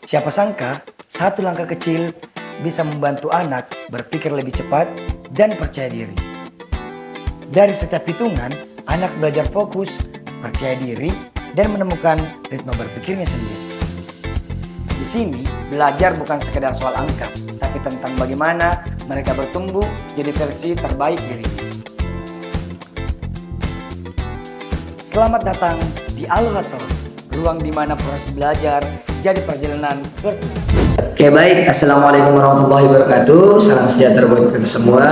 Siapa sangka satu langkah kecil bisa membantu anak berpikir lebih cepat dan percaya diri. Dari setiap hitungan, anak belajar fokus, percaya diri, dan menemukan ritme berpikirnya sendiri. Di sini, belajar bukan sekedar soal angka, tapi tentang bagaimana mereka bertumbuh jadi versi terbaik dirinya. Selamat datang di Aloha Talks, ruang di mana proses belajar jadi perjalanan bertumbuh. Oke baik, Assalamualaikum warahmatullahi wabarakatuh. Salam sejahtera buat kita semua.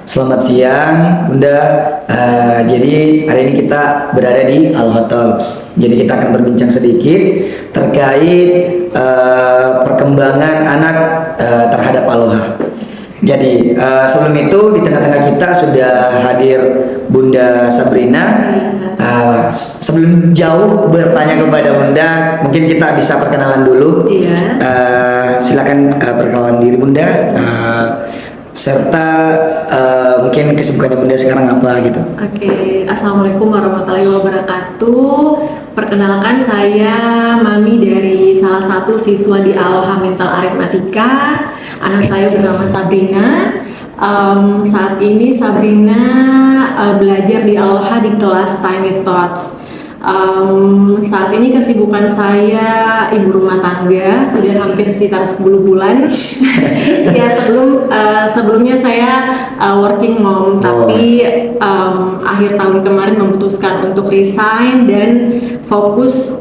Selamat siang Bunda. Jadi hari ini kita berada di Aloha Talks. Jadi kita akan berbincang sedikit terkait perkembangan anak terhadap Aloha. Jadi sebelum itu di tengah-tengah kita sudah hadir Bunda Sabrina. Sebelum jauh bertanya kepada Bunda, mungkin kita bisa perkenalan dulu. Iya. Silakan perkenalan diri Bunda, serta mungkin kesibukannya Bunda sekarang apa gitu. Oke, Assalamualaikum warahmatullahi wabarakatuh. Perkenalkan, saya Mami dari salah satu siswa di Aloha Mental Arithmetika. Anak saya bernama Sabrina. Saat ini Sabrina belajar di Aloha di kelas Tiny Thoughts. Saat ini kesibukan saya ibu rumah tangga, sudah hampir sekitar 10 bulan. Ya, sebelumnya saya working mom, tapi akhir tahun kemarin memutuskan untuk resign dan fokus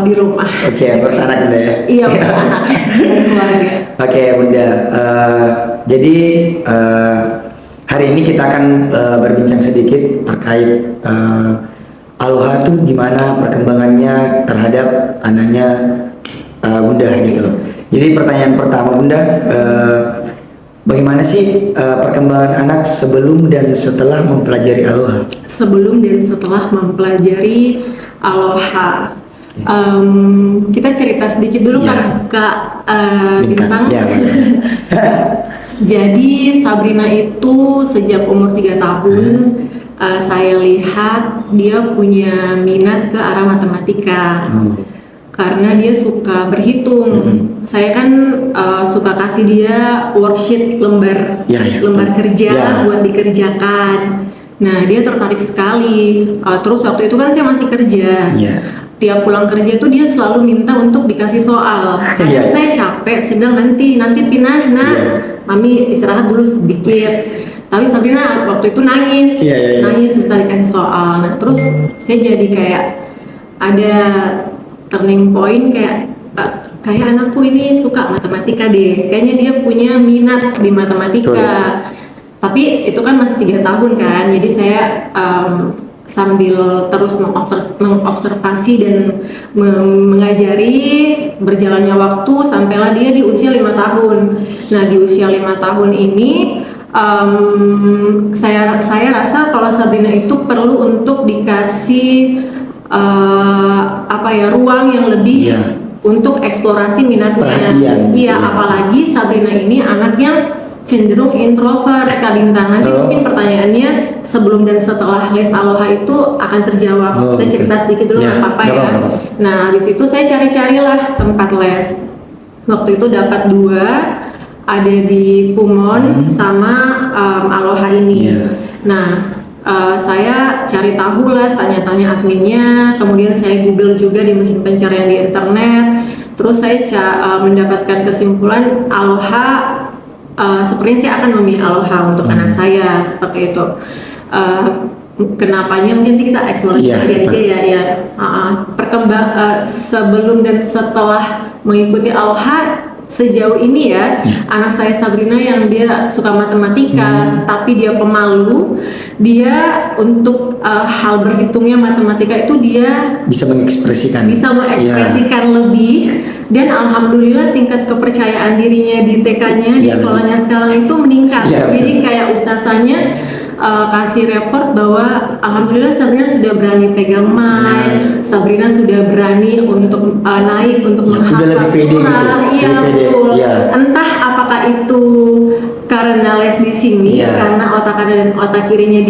di rumah. Oke, ngurus anak Bunda ya? Iya, ngurus anak dan keluarga. Oke Bunda, jadi hari ini kita akan berbincang sedikit terkait Aloha tuh gimana perkembangannya terhadap anaknya Bunda gitu. Jadi pertanyaan pertama Bunda, bagaimana sih perkembangan anak sebelum dan setelah mempelajari Aloha? Sebelum dan setelah mempelajari Aloha, kita cerita sedikit dulu kan Kak Bintang. Ya, Jadi Sabrina itu sejak umur 3 tahun saya lihat dia punya minat ke arah matematika. Karena dia suka berhitung. Saya kan suka kasih dia worksheet lembar kerja buat dikerjakan. Nah, dia tertarik sekali. Terus waktu itu kan saya masih kerja. Tiap pulang kerja tuh dia selalu minta untuk dikasih soal. Kadang saya capek, saya bilang nanti pindah, mami istirahat dulu sedikit. Tapi Sabrina waktu itu nangis minta dikasih soal. Nah, terus saya jadi kayak ada turning point, kayak anakku ini suka matematika deh. Kayaknya dia punya minat di matematika. Tapi itu kan masih 3 tahun kan, jadi saya sambil terus mengobservasi dan mengajari, berjalannya waktu sampailah dia di usia 5 tahun. Nah, di usia 5 tahun ini saya rasa kalau Sabrina itu perlu untuk dikasih ruang yang lebih untuk eksplorasi minatnya. Iya, apalagi Sabrina ini anak yang cenderung introvert, Kak Bintang. Nanti mungkin pertanyaannya sebelum dan setelah les Aloha itu akan terjawab. Saya cerita sedikit dulu nggak apa-apa ya. Nah, habis itu saya cari-carilah tempat les. Waktu itu dapat 2, ada di Kumon sama Aloha ini. Nah, saya cari tahu lah, tanya-tanya adminnya, kemudian saya Google juga di mesin pencarian di internet. Terus saya mendapatkan kesimpulan Aloha. Sepertinya saya akan memilih Aloha untuk anak saya, seperti itu. Kenapanya mungkin kita eksplorasi aja ya. Sebelum dan setelah mengikuti Aloha sejauh ini anak saya Sabrina yang dia suka matematika, tapi dia pemalu, dia untuk hal berhitungnya matematika itu dia bisa mengekspresikan lebih. Dan alhamdulillah tingkat kepercayaan dirinya di TK-nya, di sekolahnya sekarang itu meningkat. Jadi kayak ustazanya kasih report bahwa alhamdulillah Sabrina sudah berani pegang mic, Sabrina sudah berani untuk naik untuk Ya, udah menghafal lebih pede gitu. surah. Iya Lebih pede, betul. iya. Entah apakah itu karena les di sini, Iya. karena otak kanan dan otak kirinya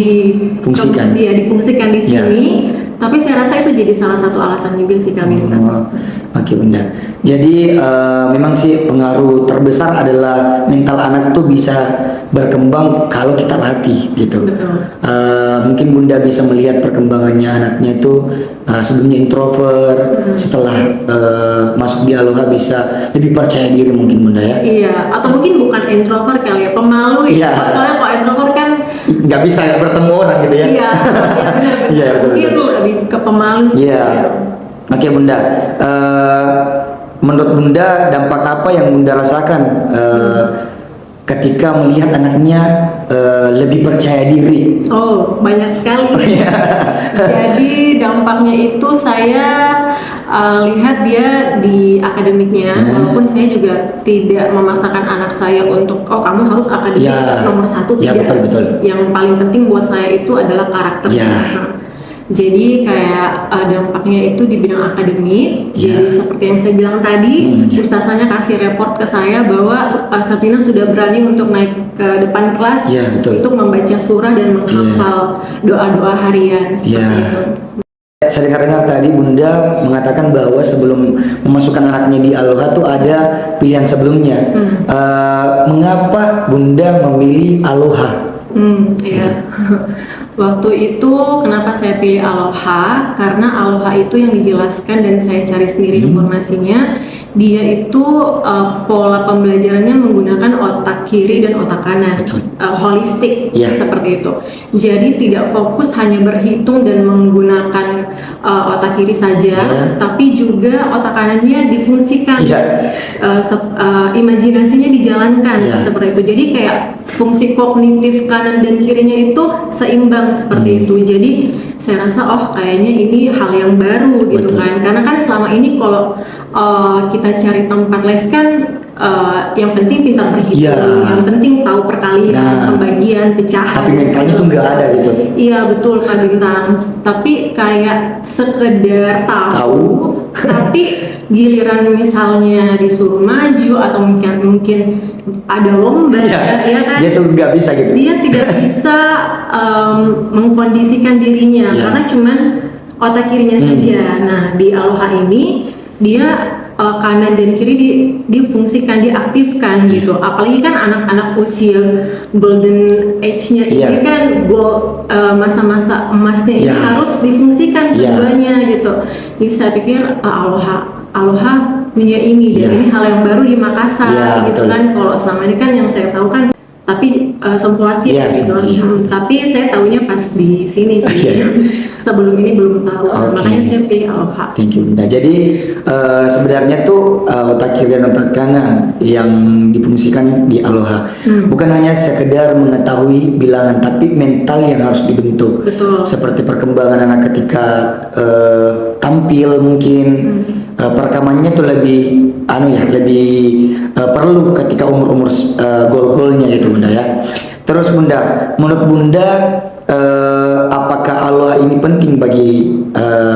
Fungsikan. difungsikan di Iya. sini. Tapi saya rasa itu jadi salah satu alasan juga sih Kak Bintang. Oh, oke Bunda. Jadi memang sih pengaruh terbesar adalah mental anak tuh bisa berkembang kalau kita latih gitu. Betul. Mungkin Bunda bisa melihat perkembangannya anaknya itu sebelumnya introvert, setelah masuk di Aloha bisa lebih percaya diri mungkin Bunda ya. Iya, atau mungkin bukan introvert kali ya, pemalu Iya. ya. Soalnya kalau introvert kan Nggak bisa bertemu orang gitu ya. iya, benar. Iya, betul, Mungkin betul. lebih ke pemalu sih. Iya. Oke Bunda. Menurut Bunda dampak apa yang Bunda rasakan ketika melihat anaknya lebih percaya diri? Oh, banyak sekali. Iya. Jadi dampaknya itu saya lihat dia di akademiknya, walaupun saya juga tidak memaksakan anak saya untuk kamu harus akademik Ya. nomor satu, Ya, tidak. betul. Yang paling penting buat saya itu adalah karakter. Ya. Nah, jadi kayak dampaknya itu di bidang akademik. Ya. Jadi seperti yang saya bilang tadi, Ya. ustazanya kasih report ke saya bahwa Sabrina sudah berani untuk naik ke depan kelas Ya, betul. untuk membaca surah dan menghafal doa-doa harian seperti Ya. itu. Saya dengar tadi Bunda mengatakan bahwa sebelum memasukkan anaknya di Aloha tuh ada pilihan sebelumnya. Mengapa Bunda memilih Aloha? Iya. Waktu itu kenapa saya pilih Aloha? Karena Aloha itu yang dijelaskan dan saya cari sendiri informasinya, dia itu pola pembelajarannya menggunakan otak kiri dan otak kanan, holistik Iya. seperti itu. Jadi tidak fokus hanya berhitung dan menggunakan otak kiri saja, Iya. tapi juga otak kanannya difungsikan, Iya. imajinasinya dijalankan Iya. seperti itu. Jadi kayak fungsi kognitif kanan dan kirinya itu seimbang seperti itu. Jadi saya rasa kayaknya ini hal yang baru gitu. Betul. Kan, karena kan selama ini kalau kita cari tempat les kan yang penting pintar berhitung, Iya. yang penting tahu perkalian, Nah, pembagian, pecahan. tapi mentalnya tuh nggak ada gitu. Iya betul Kak Bintang. Tapi kayak sekedar tahu, tapi giliran misalnya disuruh maju atau mungkin ada lomba, ya kan? Dia tuh nggak bisa gitu. Dia tidak bisa mengkondisikan dirinya Ya. karena cuman otak kirinya saja. Nah di Aloha ini dia kanan dan kiri difungsikan, diaktifkan gitu. Apalagi kan anak-anak usia golden age-nya ini kan masa-masa emasnya ini harus difungsikan keduanya gitu. Jadi saya pikir Aloha punya ini dan ini hal yang baru di Makassar gitu kan. Kalau selama ini kan yang saya tahu kan tapi Sempoasi gitu. Tapi saya tahunya pas di sini sebelum ini belum tahu. Makanya saya pilih Aloha. Thank you Bunda. Jadi sebenarnya tuh otak kiri dan otak kanan yang difungsikan di Aloha bukan hanya sekedar mengetahui bilangan, tapi mental yang harus dibentuk. Betul. Seperti perkembangan anak ketika tampil mungkin perekamannya tuh lebih lebih perlu ketika umur gol-golnya gitu Bunda ya. Terus Bunda, menurut Bunda apakah Aloha ini penting bagi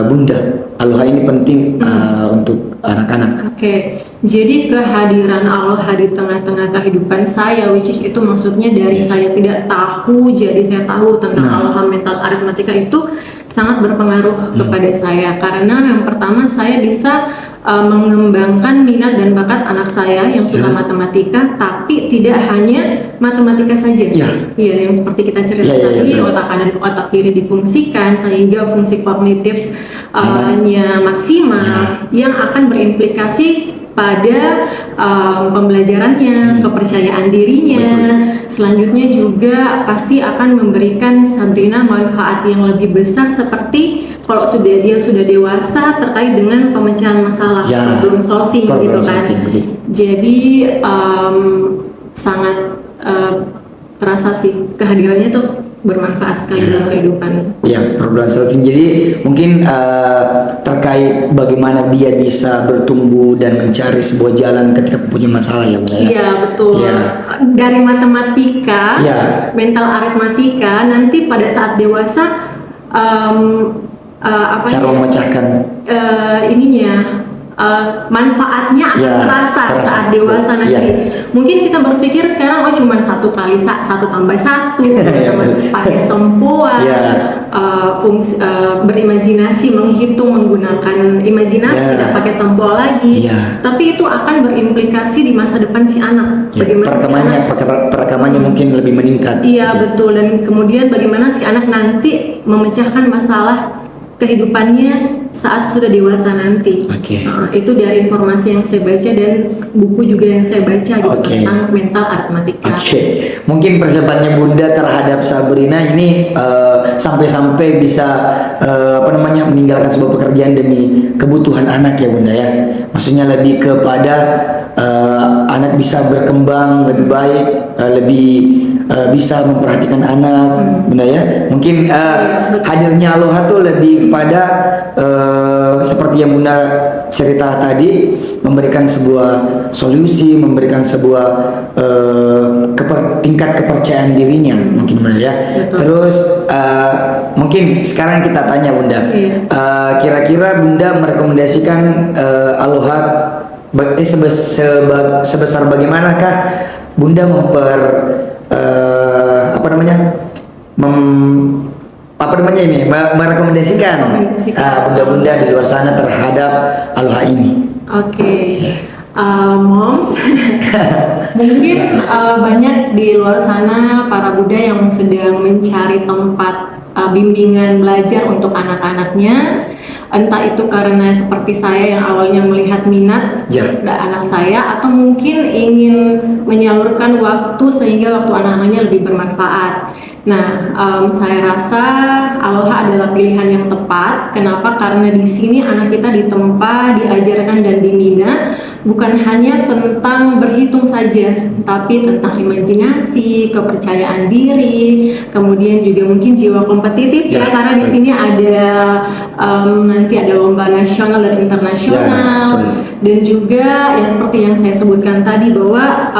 Bunda? Aloha ini penting untuk anak-anak. Oke, jadi kehadiran Aloha di tengah-tengah kehidupan saya, which is itu maksudnya dari saya tidak tahu, jadi saya tahu tentang Aloha mental aritmatika itu sangat berpengaruh kepada saya. Karena yang pertama saya bisa mengembangkan minat dan bakat anak saya yang suka matematika, tapi tidak hanya matematika saja. Iya, yang seperti kita cerita tadi, otak kanan, otak kiri difungsikan sehingga fungsi kognitif nya maksimal yang akan berimplikasi pada pembelajarannya, kepercayaan dirinya. Selanjutnya juga pasti akan memberikan Sabrina manfaat yang lebih besar seperti kalau dia sudah dewasa terkait dengan pemecahan masalah, problem solving gitu kan. Jadi sangat terasa sih kehadirannya tuh bermanfaat sekali dalam kehidupan. Ya, problem solving. Jadi mungkin terkait bagaimana dia bisa bertumbuh dan mencari sebuah jalan ketika punya masalah ya, Bunda. Iya betul. Dari matematika, mental aritmatika nanti pada saat dewasa Cara memecahkan. Ininya manfaatnya akan Ya, terasa terasa. saat dewasa nanti. Ya. Mungkin kita berpikir sekarang cuma satu kali satu tambah satu, Ya, pakai sempoa, Ya. fungsi berimajinasi, menghitung menggunakan imajinasi, Ya. tidak pakai sempoa lagi. Ya. Tapi itu akan berimplikasi di masa depan si anak. Ya, perekamannya mungkin lebih meningkat. Iya betul, dan kemudian bagaimana si anak nanti memecahkan masalah kehidupannya saat sudah dewasa nanti. Oke. Itu dari informasi yang saya baca dan buku juga yang saya baca gitu Oke. tentang mental aritmatika. Oke, mungkin persiapannya Bunda terhadap Sabrina ini sampai-sampai bisa meninggalkan sebuah pekerjaan demi kebutuhan anak ya Bunda ya. Maksudnya lebih kepada anak bisa berkembang lebih baik, lebih bisa memperhatikan anak, Bunda ya. Mungkin hadirnya Aloha tuh lebih pada seperti yang Bunda cerita tadi, memberikan sebuah solusi, memberikan sebuah tingkat kepercayaan dirinya, mungkin Bunda ya. Betul. Terus mungkin sekarang kita tanya Bunda, Iya. kira-kira Bunda merekomendasikan Aloha sebesar bagaimanakah Bunda merekomendasikan bunda-bunda di luar sana terhadap Aloha ini? Oke. Moms, mungkin banyak di luar sana para Buddha yang sedang mencari tempat bimbingan belajar untuk anak-anaknya. Entah itu karena seperti saya yang awalnya melihat minat anak saya, atau mungkin ingin menyalurkan waktu sehingga waktu anak-anaknya lebih bermanfaat. Nah, saya rasa Aloha adalah pilihan yang tepat. Kenapa? Karena di sini anak kita ditempa, diajarkan dan dibina bukan hanya tentang berhitung saja, tapi tentang imajinasi, kepercayaan diri, kemudian juga mungkin jiwa kompetitif ya, karena di sini ada nanti ada lomba nasional dan internasional, dan juga ya seperti yang saya sebutkan tadi bahwa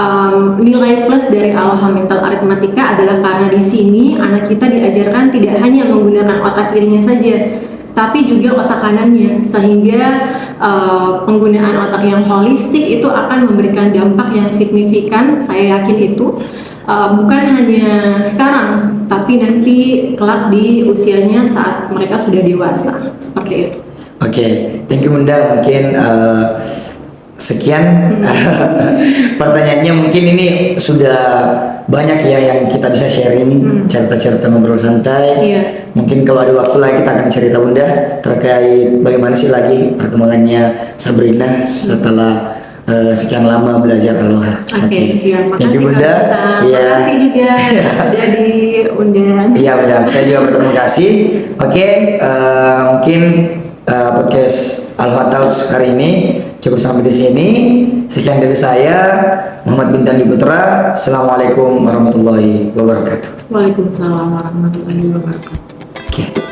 nilai plus dari Aloha Mental Aritmatika adalah karena di sini anak kita diajarkan tidak hanya menggunakan otak kirinya saja, tapi juga otak kanannya, sehingga penggunaan otak yang holistik itu akan memberikan dampak yang signifikan. Saya yakin itu bukan hanya sekarang, tapi nanti kelak di usianya saat mereka sudah dewasa, seperti itu. Oke, thank you Bunda. Mungkin sekian pertanyaannya. Mungkin ini sudah banyak ya yang kita bisa sharing, cerita-cerita ngobrol santai. Mungkin kalau ada waktu lagi kita akan cerita Bunda terkait bagaimana sih lagi perkembangannya Sabrina setelah sekian lama belajar Aloha. Oke, siap. Thank you Makasih Bunda. Terima kasih juga sudah diundang. Iya Bunda, saya juga berterima kasih. Oke, mungkin podcast Aloha Talks hari ini cukup sampai di sini. Sekian dari saya, Muhammad Bintan Putra. Assalamualaikum warahmatullahi wabarakatuh. Waalaikumsalam warahmatullahi wabarakatuh. Oke.